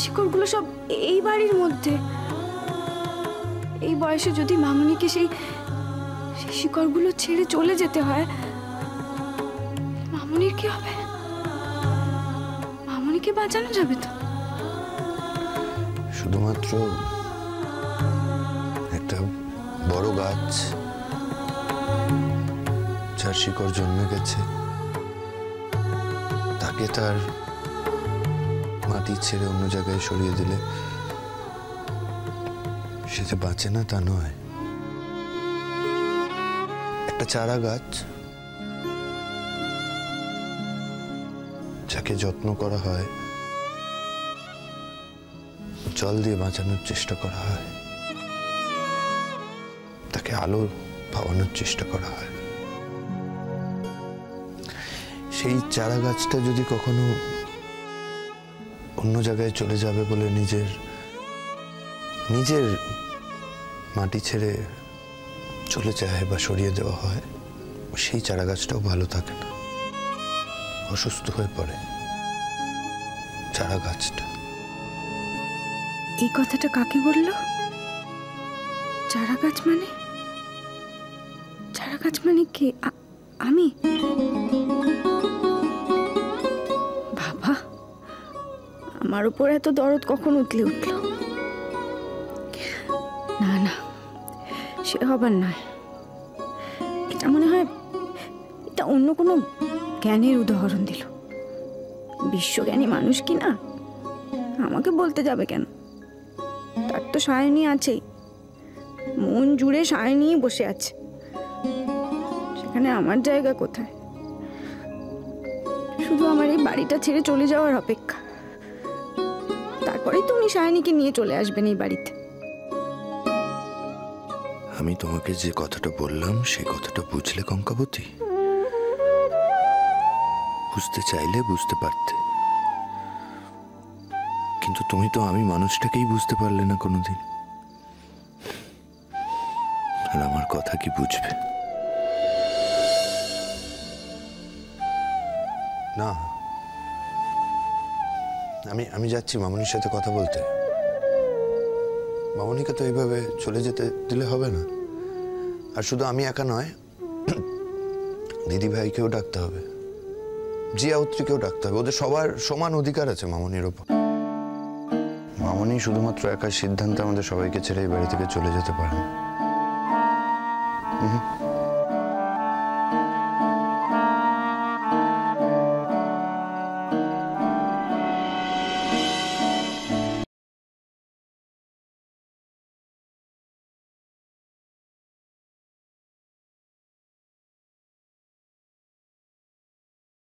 শিকড়গুলো সব এই বাড়ির মধ্যে। এই বয়সে যদি মামুনিকে সেই শিকড়গুলো ছেড়ে চলে যেতে হয়, মামুনির কি হবে? মামুনিকে বাঁচানো যাবে তো? শুধুমাত্র একটা বড় গাছ যার শিকড় জন্মে গেছে, তাকে তার মাটি ছেড়ে অন্য জায়গায় সরিয়ে দিলে সে যে বাঁচে না তা নয়। একটা চারা গাছ যাকে যত্ন করা হয়, জল দিয়ে বাঁচানোর চেষ্টা করা হয়, তাকে আলো পাওয়ানোর চেষ্টা করা হয়, সেই চারা গাছটা যদি কখনো অন্য জায়গায় চলে যাবে বলে নিজের মাটি ছেড়ে চলে যায় বা সরিয়ে দেওয়া হয়, সেই চারা গাছটাও ভালো থাকে না, অসুস্থ হয়ে পড়ে চারা গাছটা। এই কথাটা কাকে বলল? চারা গাছ মানে? চারা গাছ মানে কে? আমি? বাবা, আমার উপর এত দরদ কখন উঠলে উঠল? না না, সে হবার নয়। এটা মনে হয় এটা অন্য কোনো জ্ঞানের উদাহরণ দিল। বিশ্বজ্ঞানী মানুষ কি না, আমাকে বলতে যাবে কেন? তার তো সায়নী আছেই, মন জুড়ে সায়নী বসে আছে। সেখানে আমার জায়গা কোথায়? শুধু আমার এই বাড়িটা ছেড়ে চলে যাওয়ার অপেক্ষা। তারপরেই তুমি সায়নীকে নিয়ে চলে আসবেন এই বাড়িতে। আমি তোমাকে যে কথাটা বললাম সেই কথাটা বুঝলে কঙ্কাবতী? বুঝতে চাইলে বুঝতে পারতে, কিন্তু তুমি তো আমি মানুষটাকেই বুঝতে পারলে না কোনোদিন। আর আমার কথা কি বুঝবে? না, আমি যাচ্ছি মামুনির সাথে কথা বলতে। মামুনিকে তো এইভাবে চলে যেতে দিলে হবে না। আর শুধু আমি একা নয়, দিদি ভাইকেও ডাকতে হবে, জিয়াউত্রীকেও ডাকতে হবে। ওদের সবার সমান অধিকার আছে মামুনির ওপর। মামুনি শুধুমাত্র একা সিদ্ধান্তে আমাদের সবাইকে ছেড়ে এই বাড়ি থেকে চলে যেতে পারে না।